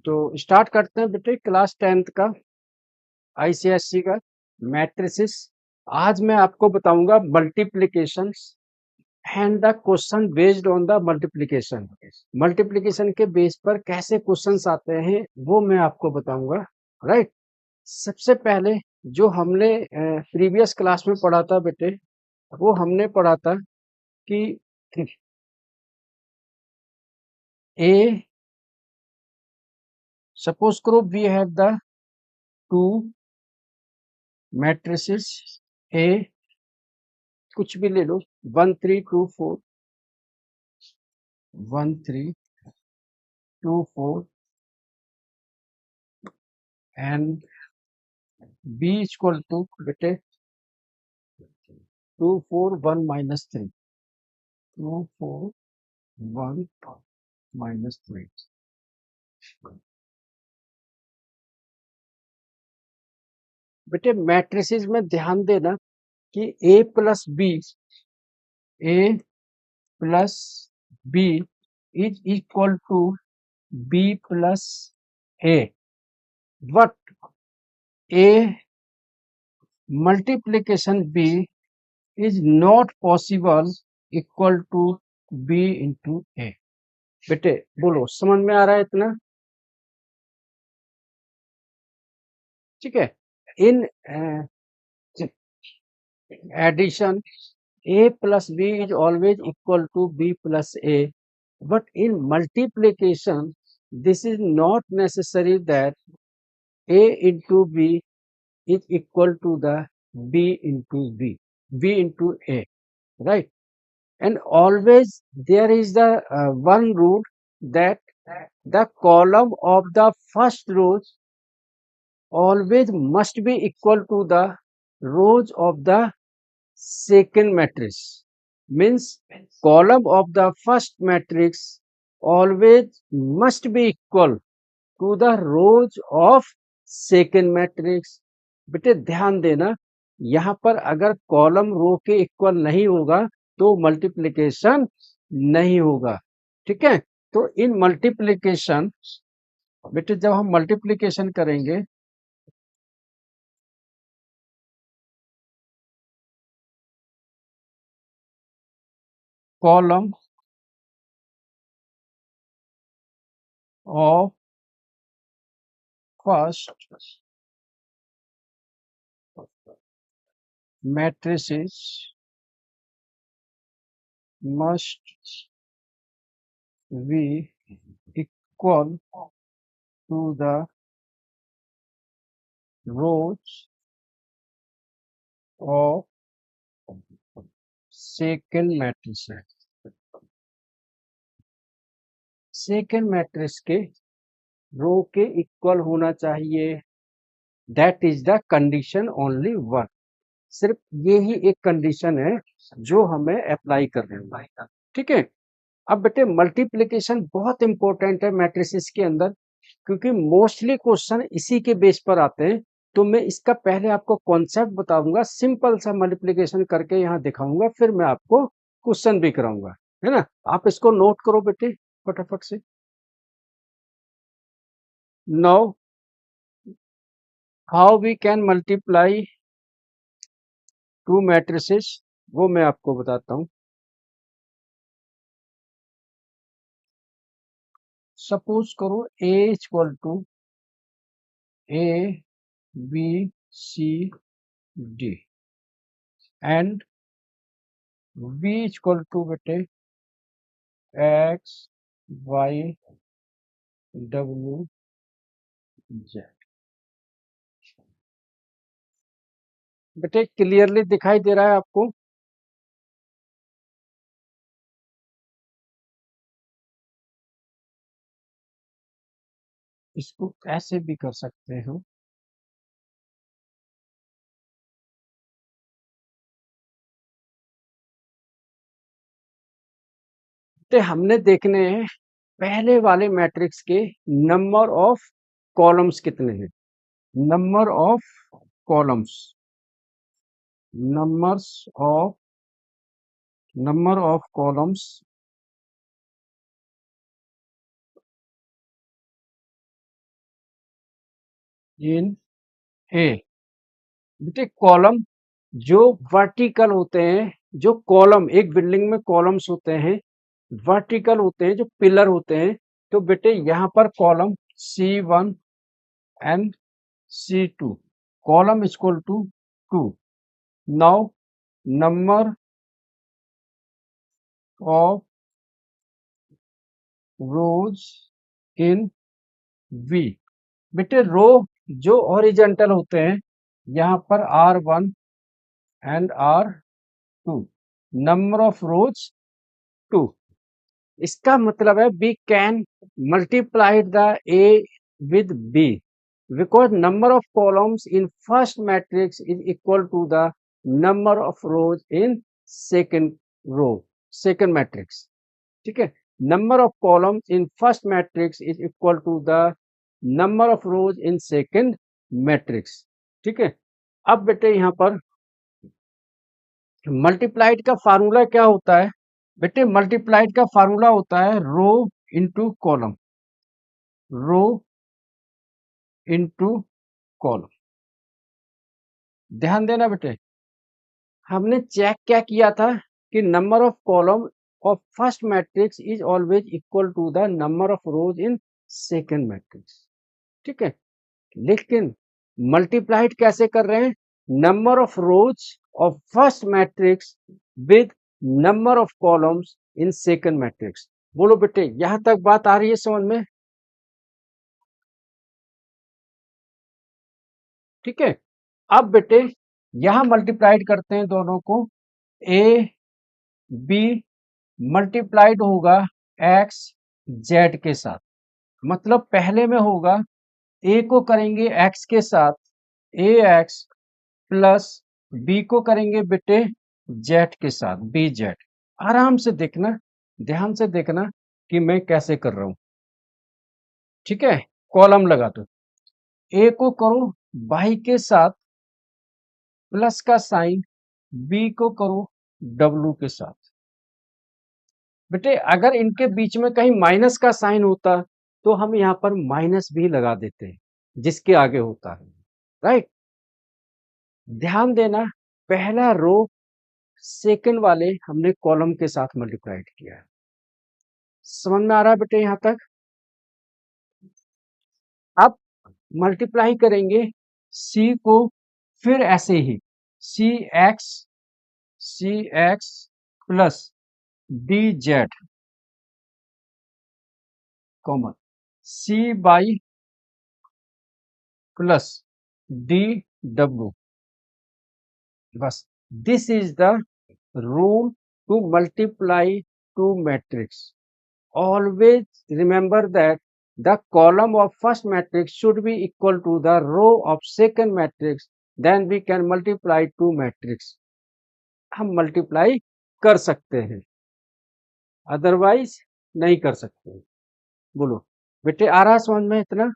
तो स्टार्ट करते हैं बेटे क्लास 10th का आईसीएससी का मैट्रिसेस। आज मैं आपको बताऊंगा multiplication and the question based on the multiplication. Multiplication के बेस पर कैसे क्वेश्चंस आते हैं वो मैं आपको बताऊंगा। राइट। सबसे पहले जो हमने प्रीवियस क्लास में पढ़ा था बेटे, वो हमने पढ़ा था कि ए, सपोज करो we have the two matrices A, कुछ भी ले लो, 1 3 2 4, 1 3 2 4 एंड बी इक्वल टू बेटे 2 4 1 माइनस 3, 2 4 1 माइनस 3। बेटे मैट्रिसेस में ध्यान देना कि A plus B is equal to B plus A, but A multiplication B is not possible equal to B into A. बेटे बोलो, समझ में आ रहा है इतना? ठीक है। In addition a plus b is always equal to b plus a, but in multiplication this is not necessary that a into b is equal to the b into a, right? And always there is the one rule that the column of the first rows always must be equal to the rows of the second matrix. Means column of the first matrix always must be equal to the rows of second matrix. बेटे ध्यान देना, यहाँ पर अगर column row के equal नहीं होगा तो मल्टीप्लिकेशन नहीं होगा। ठीक है। तो इन मल्टीप्लिकेशन बेटे जब हम मल्टीप्लिकेशन करेंगे column of first matrices must be equal to the rows of second matrix। Second matrix के रो के इक्वल होना चाहिए। That is the condition only one. सिर्फ ये ही एक कंडीशन है जो हमें अप्लाई करनी है। ठीक है। अब बेटे मल्टीप्लिकेशन बहुत इंपॉर्टेंट है मैट्रिसेस के अंदर, क्योंकि मोस्टली क्वेश्चन इसी के बेस पर आते हैं। तो मैं इसका पहले आपको कॉन्सेप्ट बताऊंगा, सिंपल सा मल्टीप्लिकेशन करके यहाँ दिखाऊंगा, फिर मैं आपको क्वेश्चन भी कराऊंगा, है ना? आप इसको नोट करो बेटे फटाफट से। Now how we can multiply two matrices, वो मैं आपको बताता हूँ। सपोज करो A equal to A B C D and B equal to बेटे एक्स वाई डब्ल्यू जेड। बेटे क्लियरली दिखाई दे रहा है आपको? इसको ऐसे भी कर सकते हो। तो हमने देखने हैं पहले वाले मैट्रिक्स के नंबर ऑफ कॉलम्स कितने हैं। Number of columns, numbers of number of columns in A. बेटे कॉलम जो वर्टिकल होते हैं, जो कॉलम एक बिल्डिंग में कॉलम्स होते हैं, वर्टिकल होते हैं, जो पिलर होते हैं, तो बेटे यहाँ पर column C1 and C2, column equal to 2। Now number of rows in V। बेटे रो जो हॉरिजेंटल होते हैं, यहाँ पर R1 and R2, number of रोज 2। इसका मतलब है we can multiply the A with B because number of columns in first matrix is equal to the number of rows in second row, second matrix। ठीक है, number of columns in first matrix is equal to the number of rows in second matrix। ठीक है, अब बेटे यहाँ पर multiplied का formula क्या होता है? बेटे मल्टीप्लाइड का फार्मूला होता है row into column, row into column. ध्यान देना बेटे, हमने चेक क्या किया था कि number of column of first matrix is always equal to the number of rows in second matrix. ठीक है, लेकिन मल्टीप्लाइड कैसे कर रहे हैं? Number of rows of first matrix with number of columns in second matrix. बोलो बेटे, यहां तक बात आ रही है समझ में? ठीक है, अब बेटे यहां मल्टीप्लाइड करते हैं दोनों को, ए बी मल्टीप्लाइड होगा एक्स जेड के साथ। मतलब पहले में होगा ए को करेंगे एक्स के साथ ए एक्स प्लस बी को करेंगे बेटे जेड के साथ बी जेड। आराम से देखना, ध्यान से देखना कि मैं कैसे कर रहा हूं। ठीक है, कॉलम लगा दो, ए को करो बाई के साथ प्लस का साइन, बी को करो डब्लू के साथ। बेटे अगर इनके बीच में कहीं माइनस का साइन होता तो हम यहाँ पर माइनस भी लगा देते हैं जिसके आगे होता है, राइट। ध्यान देना, पहला रो सेकंड वाले हमने कॉलम के साथ मल्टीप्लाइड किया है। समझ में आ रहा है बेटे यहां तक? अब मल्टीप्लाई करेंगे सी को, फिर ऐसे ही C X, C X plus D Z common C Y plus D W. बस this is the rule to multiply two matrix. Always remember that the column of first matrix should be equal to the row of second matrix, then we can multiply two matrix। हम multiply कर सकते हैं, otherwise नहीं कर सकते। बोलो बेटे, आ रहा समझ में इतना?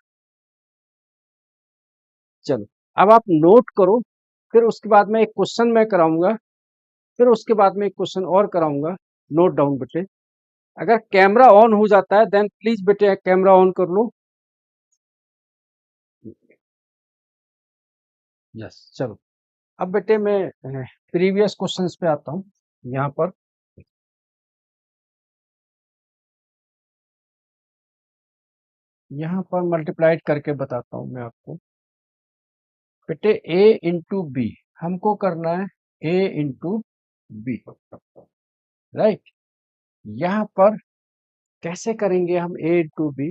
चलो अब आप नोट करो, फिर उसके बाद में एक क्वेश्चन मैं कराऊंगा, फिर उसके बाद में एक क्वेश्चन और कराऊंगा। नोट डाउन बेटे। अगर कैमरा ऑन हो जाता है देन प्लीज बेटे कैमरा ऑन कर लो। यस, चलो अब बेटे मैं प्रीवियस क्वेश्चंस पे आता हूँ। यहाँ पर मल्टीप्लाइड करके बताता हूँ मैं आपको। बेटे a इंटू बी हमको करना है, a इंटू बी, राइट। यहाँ पर कैसे करेंगे हम a into B?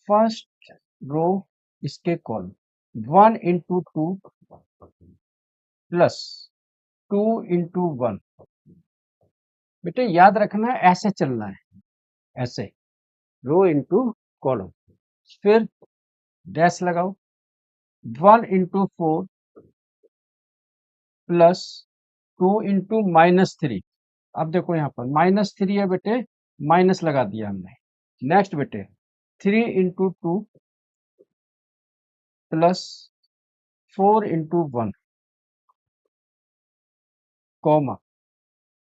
First row इसके कॉलम 1 इंटू 2 प्लस 2 इंटू 1। बेटे याद रखना ऐसे चलना है, ऐसे रो इंटू कॉलम, फिर डैश लगाओ 1 इंटू 4 प्लस 2 इंटू -3। अब देखो यहाँ पर -3 है बेटे, माइनस लगा दिया हमने। नेक्स्ट बेटे 3 into 2 plus 4 into 1 comma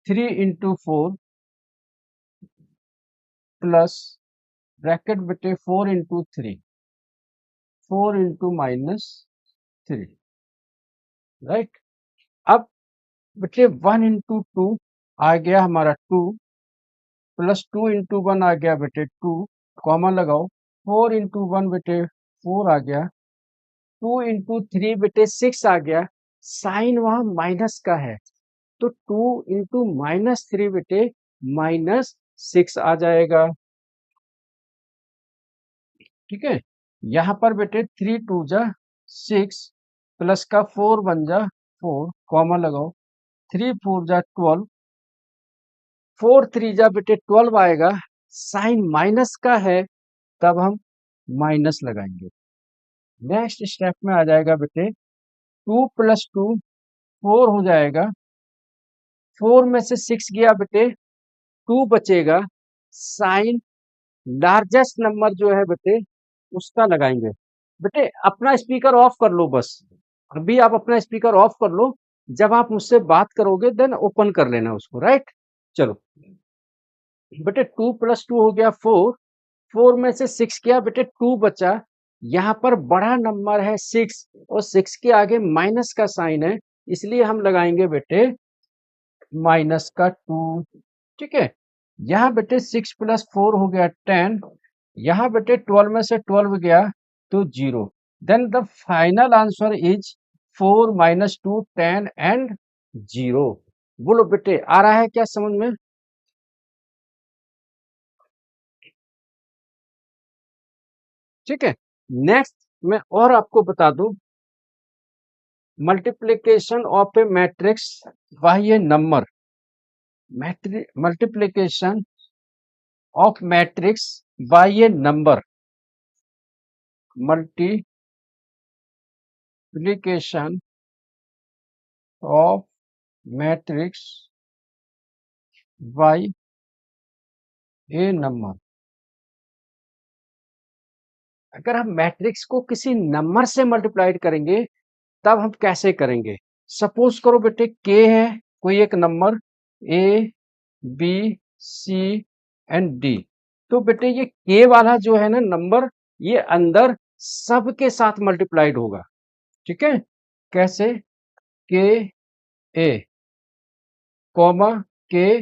3 into 4 plus bracket बेटे 4 इंटू 3 4 into -3, राइट। अब बच्चे 1 into 2 आ गया हमारा 2, प्लस 2 into 1 आ गया बेटे 2, कॉमा लगाओ। 4 into 1 बेटे 4 आ गया। 2 into 3 बेटे 6 आ गया। साइन वहां माइनस का है, तो 2 into -3 बेटे -6 आ जाएगा। ठीक है, यहाँ पर बेटे 3 2 जा 6, प्लस का 4 1 जा 4, कॉमा लगाओ। 3 4 जा 12, 4 3 जा बेटे 12 आएगा। साइन माइनस का है, तब हम माइनस लगाएंगे। नेक्स्ट स्टेप में आ जाएगा बेटे 2 + 2 4 हो जाएगा। 4 में से 6 गया बेटे 2 बचेगा। साइन लार्जेस्ट नंबर जो है बेटे उसका लगाएंगे। बेटे अपना स्पीकर ऑफ कर लो, बस अभी आप अपना स्पीकर ऑफ कर लो। जब आप मुझसे बात करोगे देन ओपन कर लेना उसको, राइट। चलो बेटे 2 + 2 हो गया 4, 4 में से 6 गया बेटे 2 बचा। यहाँ पर बड़ा नंबर है 6 और 6 के आगे माइनस का साइन है, इसलिए हम लगाएंगे बेटे -2। ठीक है, यहाँ बेटे 6 + 4 हो गया 10। यहाँ बेटे 12 में से 12 गया तो 0। Then the final answer is 4 - 2 10 and 0। बोलो बेटे आ रहा है क्या समझ में? ठीक है, नेक्स्ट मैं और आपको बता दूं, multiplication of A matrix bye A number. Multiplication of matrix bye A number, multiplication of matrix bye A number. अगर हम मैट्रिक्स को किसी नंबर से मल्टीप्लाइड करेंगे तब हम कैसे करेंगे? सपोज करो बेटे के है कोई एक number A B C and D, तो बेटे ये के वाला जो है ना नंबर, ये अंदर सबके साथ मल्टीप्लाइड होगा। ठीक है, कैसे? के ए कॉमा के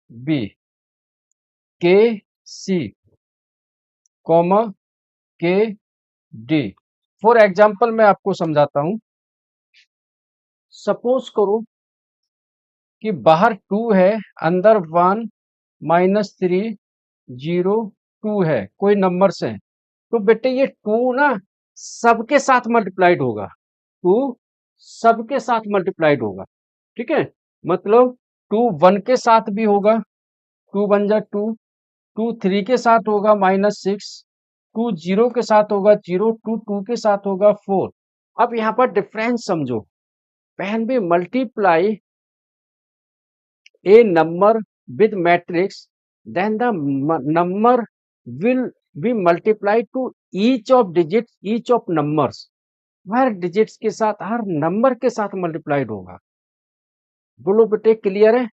बी, के सी कॉमा के डी। फॉर एग्जाम्पल मैं आपको समझाता हूं। सपोज करो कि बाहर 2 है, अंदर 1 -3 0 2 है, कोई नंबर से। तो बेटे ये 2 ना सबके साथ मल्टीप्लाइड होगा। 2 सबके साथ मल्टीप्लाइड होगा। ठीक है, मतलब 2 1 के साथ भी होगा, 2 1 जा 2, 2 3 के साथ होगा -6, 2 0 के साथ होगा 0, 2 2 के साथ होगा 4। अब यहाँ पर डिफरेंस समझो। when we multiply a number with matrix, then the number will be multiplied to each of digits, each of numbers। Her digits के साथ, हर नंबर के साथ मल्टीप्लाइड होगा। बोलो बेटे क्लियर है?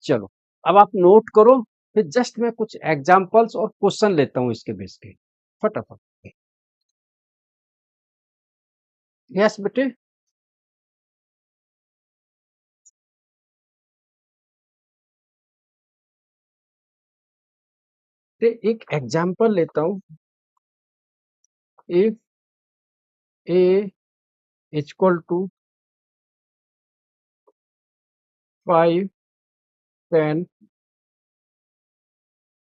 चलो अब आप नोट करो, फिर जस्ट मैं कुछ एग्जांपल्स और क्वेश्चन लेता हूं इसके बेस पे फटाफट। यस बेटे। ते एक एग्जांपल लेता हूं। If A equal to 5 10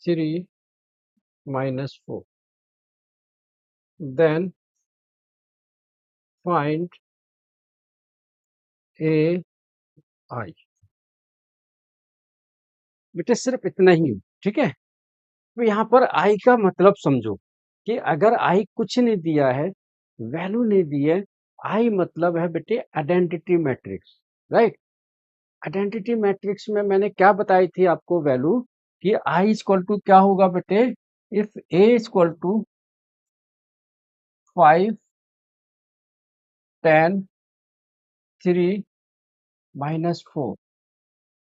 3 -4, then find a I। बेटे सिर्फ इतना ही, ठीक है। तो यहाँ पर आई का मतलब समझो कि अगर आई कुछ नहीं दिया है, वैल्यू नहीं दी है, आई मतलब है बेटे identity matrix, right. Identity matrix में मैंने क्या बताई थी आपको वैल्यू, कि आई इक्वल टू क्या होगा बेटे, if A equal to 5 10 3 -4,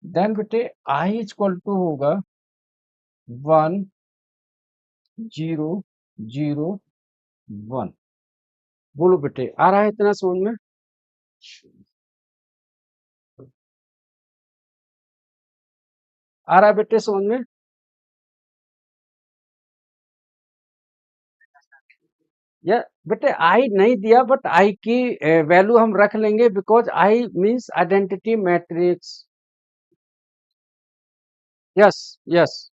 then बेटे आई इक्वल टू होगा 1 0 0 1। बोलो बेटे, आ रहा है इतना समझ में? आ रहा है बेटे समझ में? या बेटे आई नहीं दिया, बट आई की वैल्यू हम रख लेंगे, because I means identity matrix. Yes, yes,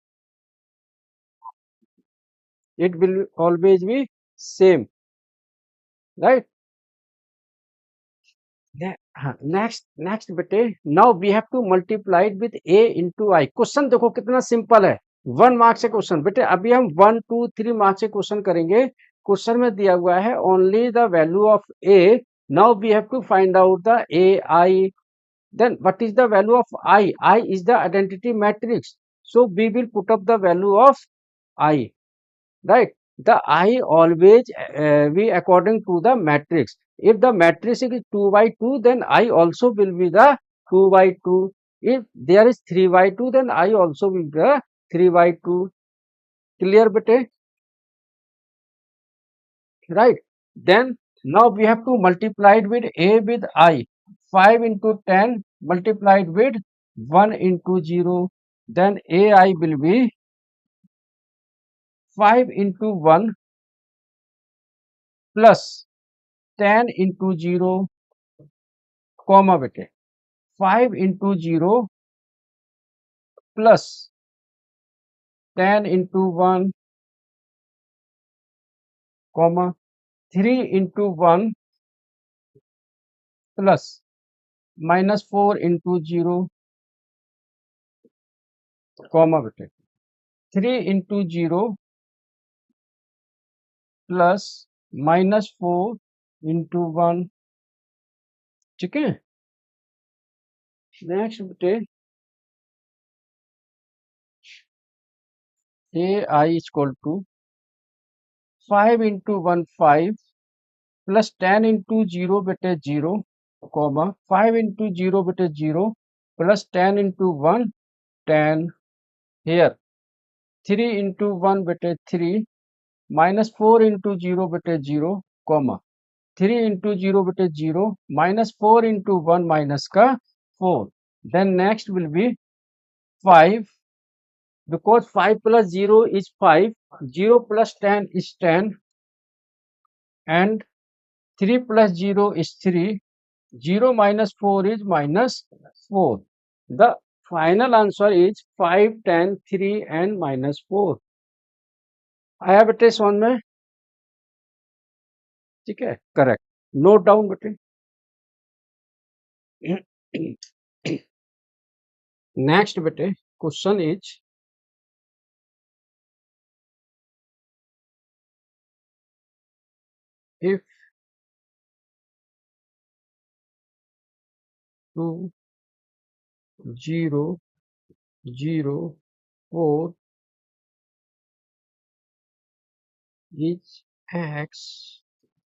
it will always be same, right? Next next बेटे, now we have to multiply it with A into I. Question देखो कितना सिंपल है, 1 मार्क से question. बेटे अभी हम 1 2 3 मार्क से क्वेश्चन करेंगे। क्वेश्चन में दिया हुआ है only the value of A. Now we have to find out the A I. Then what is the value of I? I is the identity matrix. So we will put up the value of I, right? The I always be according to the matrix. If the matrix is 2 by 2, then I also will be the 2 by 2. If there is 3 by 2, then I also will be the 3 by 2. Clear, bete? Right? Then now we have to multiply it with A with I. 5 into 10 multiplied with 1 into 0. Then AI will be 5 into 1 plus 10 into 0, comma bete 5 into 0 plus 10 into 1, comma 3 into 1 plus minus 4 into 0, comma bete 3 into 0 plus minus 4 into 1। ठीक है? Next बेटे, ए I equal to 5 into 1 5 plus 10 into 0 बेटे 0, comma 5 into 0 बेटे 0 plus 10 into 1 10। here 3 into 1 बेटे 3 minus 4 into 0 बेटे 0, comma 3 into 0 बेटे 0 minus 4 into 1 minus का 4। then next will be 5, because 5 plus 0 is 5, 0 plus 10 is 10, and 3 plus 0 is 3, 0 minus 4 is minus 4। the final answer is 5 10 3 and minus 4। आया बेटे समझ में? ठीक है, करेक्ट। नोट डाउन बेटे। नेक्स्ट बेटे, question is if 2 0 0 4 is x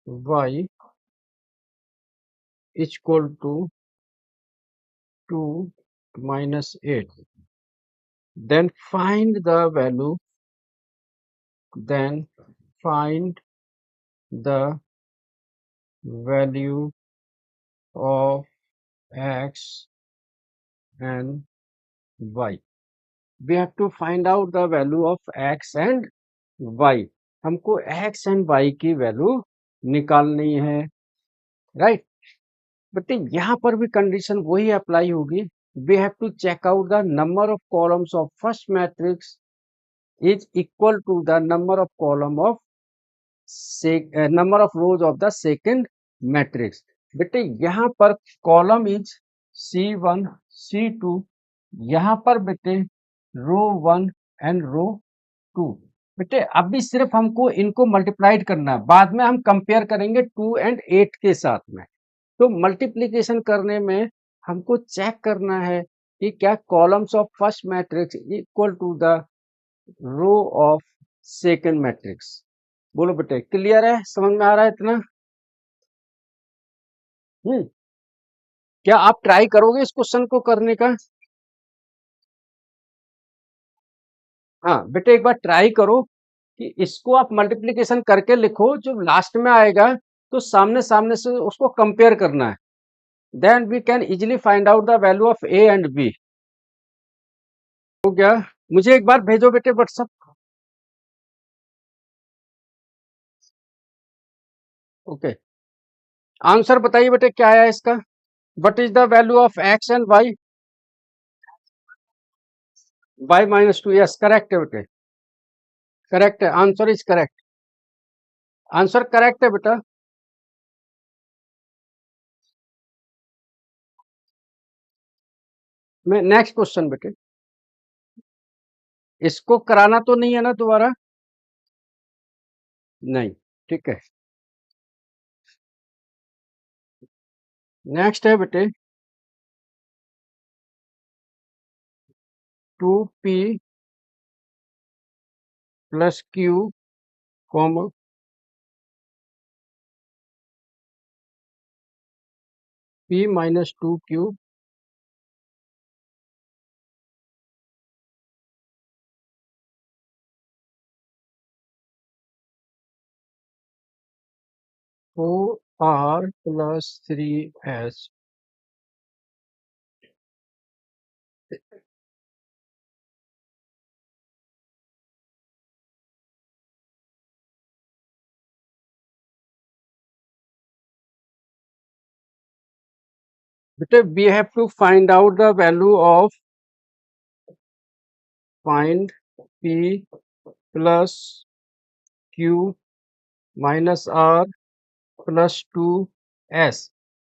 y is equal to 2 minus 8, then find the value, then find the value of x and y। we have to find out the value of x and y। हमको x and y की value निकालनी है, right? But यहाँ पर भी condition वही apply होगी। We have to check out the number of columns of first matrix is equal to the number of column of number of rows of the second matrix. बेटे यहाँ पर column is C1 C2, यहाँ पर बेटे रो 1 and रो 2। बेटे अभी सिर्फ हमको इनको मल्टीप्लाइड करना है, बाद में हम कंपेयर करेंगे 2 and 8 के साथ में। तो मल्टीप्लिकेशन करने में हमको चेक करना है कि क्या columns of first matrix equal to the row of second matrix. बोलो बेटे, क्लियर है? समझ में आ रहा है इतना? क्या आप ट्राई करोगे इस क्वेश्चन को करने का? हाँ बेटे, एक बार ट्राई करो। कि इसको आप मल्टीप्लिकेशन करके लिखो, जो लास्ट में आएगा तो सामने सामने से उसको कंपेयर करना है, then we can easily find out the value of A and B. हो गया? मुझे एक बार भेजो बेटे व्हाट्सएप। ओके, आंसर बताइए बेटे क्या है इसका। What is the value of X and Y? y-2, yes correct है बेटे, करेक्ट है, answer is correct, answer correct है बेटा। मैं नेक्स्ट क्वेश्चन बेटे, इसको कराना तो नहीं है ना दोबारा? नहीं, ठीक है। नेक्स्ट है बेटे 2p plus Q comma p-2q4r plus 3s। बेटे we have to find out the value of, find p plus q minus r plus 2s।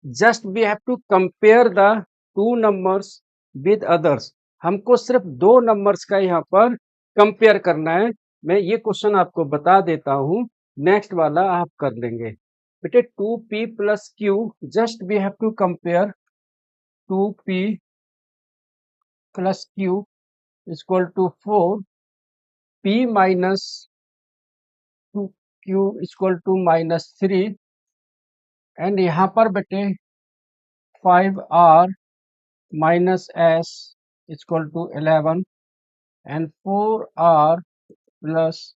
Just we have to compare the two numbers with others. हमको सिर्फ दो numbers का यहाँ पर compare करना है। मैं ये क्वेश्चन आपको बता देता हूँ, नेक्स्ट वाला आप कर लेंगे। बेटे 2p plus Q, just we have to compare 2p plus Q equal to 4, p minus 2q equal to -3, and यहाँ पर बेटे 5r minus s equal to 11 and 4r plus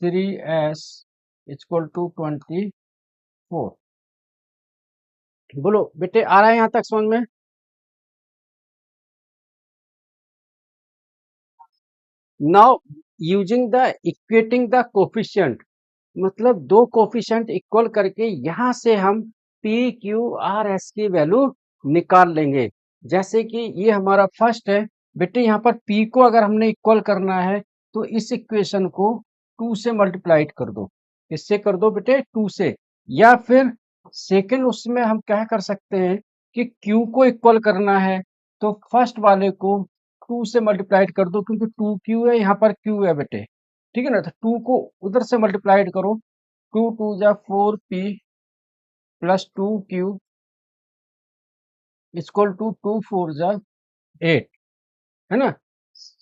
3s equal to 24। बोलो बेटे आ रहा है यहाँ तक समझ में? Now using the equating the coefficient, मतलब दो कोफिशिएंट इक्वल करके यहाँ से हम पी क्यू आर एस की वैल्यू निकाल लेंगे। जैसे कि ये हमारा फर्स्ट है बेटे, यहाँ पर पी को अगर हमने इक्वल करना है तो इस इक्वेशन को 2 से मल्टीप्लाइड कर दो। इससे कर दो बेटे 2 से, या फिर सेकंड उसमें हम क्या कर सकते हैं कि क्यू को इक्वल करना है तो फर्स्ट वाले को 2 से मल्टीप्लाइड कर दो, क्योंकि 2q है, यहाँ पर q है बेटे, ठीक है ना। तो 2 को उधर से मल्टीप्लाइड करो, 2 2 जा 4p plus 2q equal to 2 4 जा 8, है ना।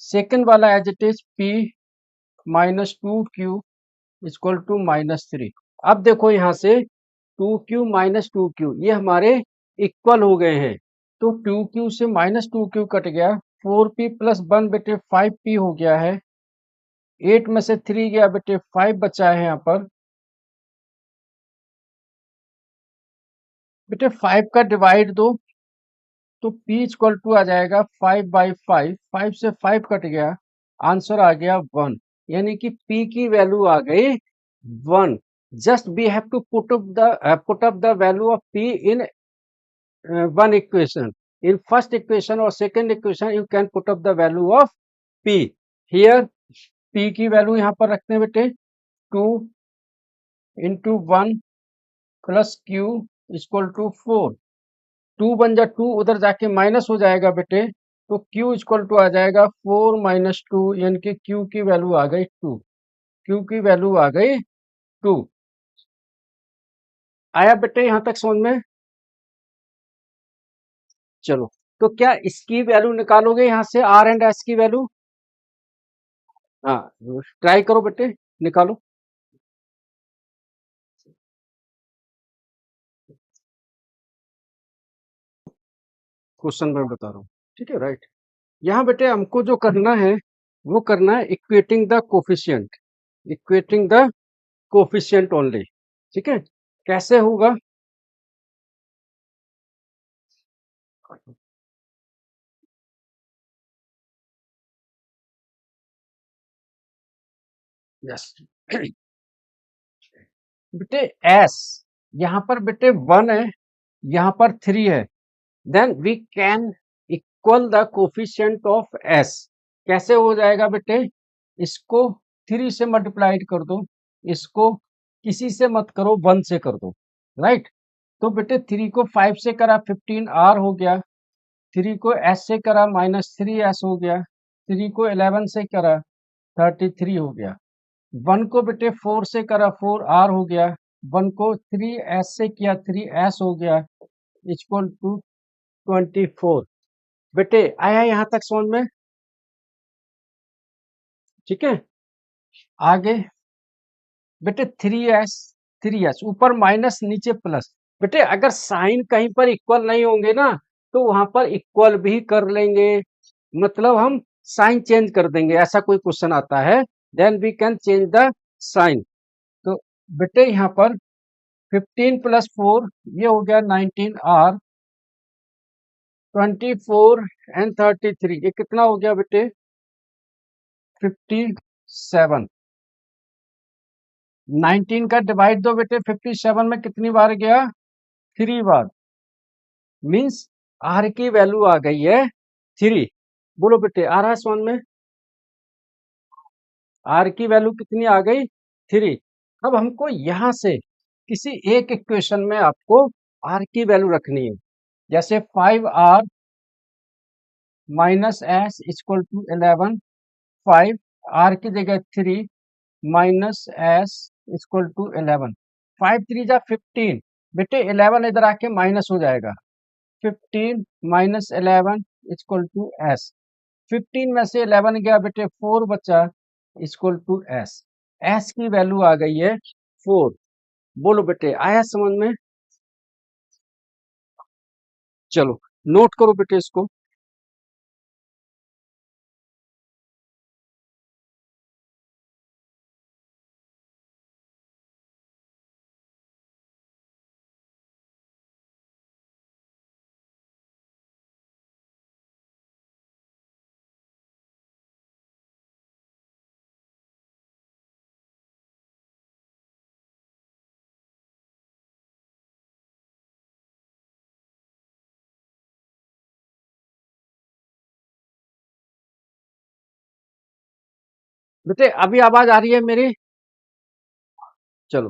सेकंड वाला as it is p minus 2q equal to -3। अब देखो यहाँ से 2q माइनस 2q ये हमारे इक्वल हो गए हैं, तो 2q से -2q कट गया, 4p प्लस 1 बेटे 5p हो गया है, 8 में से 3 गया बेटे 5 बचा है यहाँ पर। बेटे 5 का डिवाइड दो तो p इक्वल टू आ जाएगा 5/5, 5 से 5 कट गया, आंसर आ गया 1, यानी कि p की वैल्यू आ गई 1। Just we have to put up the value of p in one equation. In first equation or second equation you can put up the value of p। here p की value यहाँ पर रखते हैं बेटे 2 into 1 plus q equal to 4, 2 बन जा 2 उधर जाके माइनस हो जाएगा बेटे, तो q इक्वल टू आ जाएगा 4 माइनस 2, यानी कि q की वैल्यू आ गई 2, q की वैल्यू आ गई 2। आया बेटे यहाँ तक समझ में? चलो, तो क्या इसकी वैल्यू निकालोगे यहाँ से r एंड s की वैल्यू? हाँ, ट्राई करो बेटे, निकालो। क्वेश्चन मैं बता रहा हूँ, ठीक है, राइट। यहाँ बेटे हमको जो करना है वो करना है equating the coefficient. Equating the coefficient only. ठीक है, कैसे होगा? यस बेटे, एस यहाँ पर बेटे 1 है, यहाँ पर 3 है, then we can equal the coefficient of S. कैसे हो जाएगा बेटे? इसको 3 से मल्टीप्लाइड कर दो, इसको किसी से मत करो, 1 से कर दो, राइट? तो बेटे 3 को 5 से करा 15 आर हो गया, 3 को एस से करा -3 एस हो गया, 3 को 11 से करा 33 हो गया, 1 को बेटे 4 से करा 4 आर हो गया, 1 को 3 एस से किया 3 एस हो गया, इक्वल टू 24। बेटे आया यहाँ तक समझ में? ठीक है, आगे बेटे 3s, 3s ऊपर माइनस नीचे प्लस। बेटे अगर साइन कहीं पर इक्वल नहीं होंगे ना, तो वहां पर इक्वल भी कर लेंगे, मतलब हम साइन चेंज कर देंगे। ऐसा कोई क्वेश्चन आता है, then we can change the sign. तो बेटे यहाँ पर 15 + 4 ये हो गया 19 आर, 24 एंड 33 ये कितना हो गया बेटे? 57। 19 का डिवाइड दो बेटे 57 में, कितनी बार गया? 3 बार। मीन्स आर की वैल्यू आ गई है 3। बोलो बेटे आ रहा है समझ में? आर की वैल्यू कितनी आ गई? 3। अब हमको यहां से किसी एक इक्वेशन में आपको आर की वैल्यू रखनी है, जैसे 5r minus S equal to 11, 5 R की जगह 3 माइनस एस इक्वल टू 11, 5 3 जा 15। बेटे 11 इधर आके माइनस हो जाएगा, 15 माइनस 11 इक्वल टू एस। 15 में से 11 गया बेटे, 4 बचा, इक्वल टू एस। एस की वैल्यू आ गई है 4। बोलो बेटे आया समझ में? चलो नोट करो बेटे इसको। बेटे अभी आवाज आ रही है मेरी? चलो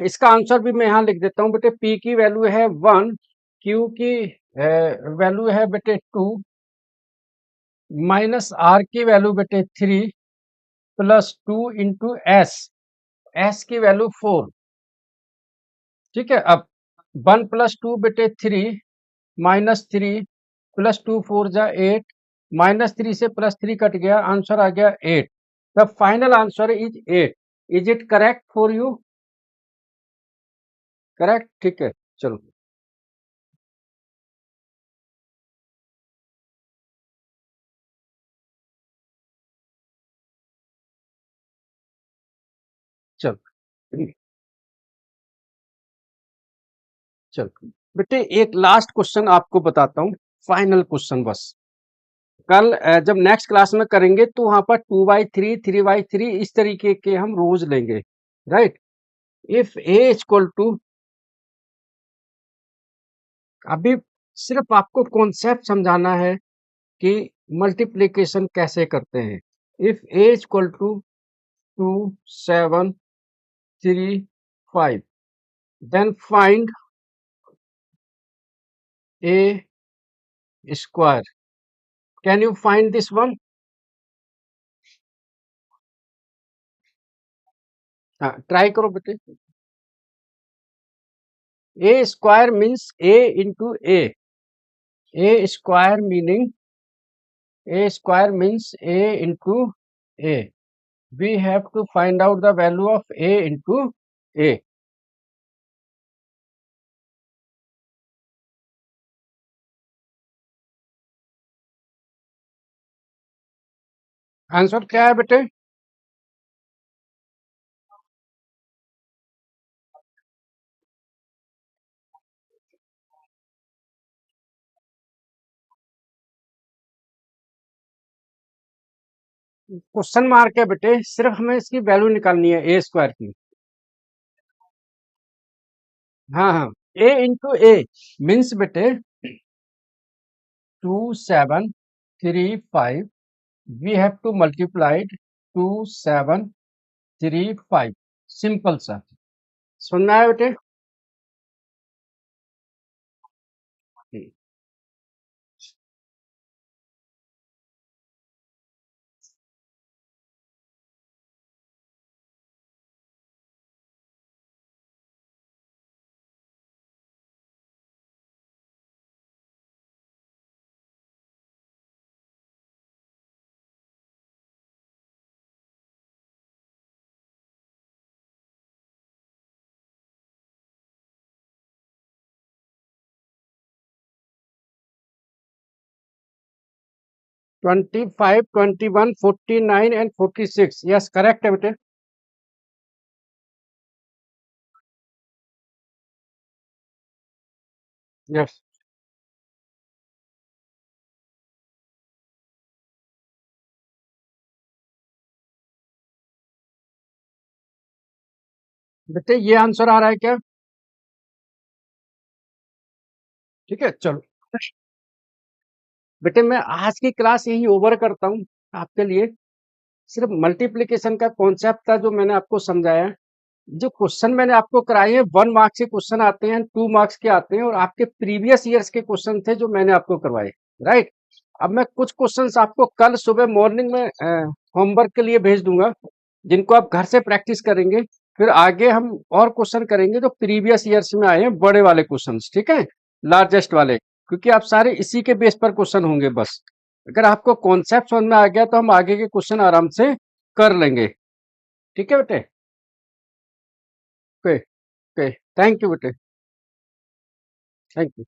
इसका आंसर भी मैं यहाँ लिख देता हूँ बेटे। पी की वैल्यू है 1, क्यू की वैल्यू है बेटे 2, माइनस आर की वैल्यू बेटे 3 प्लस 2 इंटू एस, एस की वैल्यू 4। ठीक है, अब 1 + 2 बेटे 3, -3 प्लस 2 4 जा 8, -3 से +3 कट गया, आंसर आ गया 8। The final answer is 8। Is it correct for you? Correct, ठीक है। चलो चलो चलो बेटे एक लास्ट क्वेश्चन आपको बताता हूँ, फाइनल क्वेश्चन बस। कल जब नेक्स्ट क्लास में करेंगे तो वहां पर 2/3 3/3 इस तरीके के हम रोज लेंगे, right? If A equal to, अभी सिर्फ आपको कॉन्सेप्ट समझाना है कि मल्टीप्लिकेशन कैसे करते हैं। If A equal to 2 7 3 5, then find A square. Can you find this one? हाँ ट्राई करो बेटे। A square means A into A, A square meaning, a square means a into a. We have to find out the value of a into a. Answer क्या है बेटे? Question mark है बेटे, सिर्फ हमें इसकी वैल्यू निकालनी है ए स्क्वायर की। हाँ हाँ, ए इंटू ए मीन्स बेटे 2735, we have to multiplied 2735, simple सा। सुनना है बेटे? 25, 21, 49 एंड 46, यस करेक्ट है बेटे। यस बेटे, ये आंसर आ रहा है क्या? ठीक है, चलो बेटे, मैं आज की क्लास यही ओवर करता हूँ आपके लिए। सिर्फ मल्टीप्लिकेशन का कॉन्सेप्ट था जो मैंने आपको समझाया। जो क्वेश्चन मैंने आपको कराए हैं 1 मार्क्स के क्वेश्चन आते हैं, 2 मार्क्स के आते हैं, और आपके प्रीवियस ईयर्स के क्वेश्चन थे जो मैंने आपको करवाए। राइट। अब मैं कुछ क्वेश्चंस आपको कल सुबह मॉर्निंग में होमवर्क के लिए भेज दूंगा, जिनको आप घर से प्रैक्टिस करेंगे। फिर आगे हम और क्वेश्चन करेंगे जो प्रीवियस ईयर्स में आए हैं, बड़े वाले क्वेश्चंस, ठीक है, लार्जेस्ट वाले, क्योंकि आप सारे इसी के बेस पर क्वेश्चन होंगे। बस अगर आपको कॉन्सेप्ट समझ में आ गया तो हम आगे के क्वेश्चन आराम से कर लेंगे। ठीक है बेटे? ओके। ओके, थैंक यू बेटे। Thank you.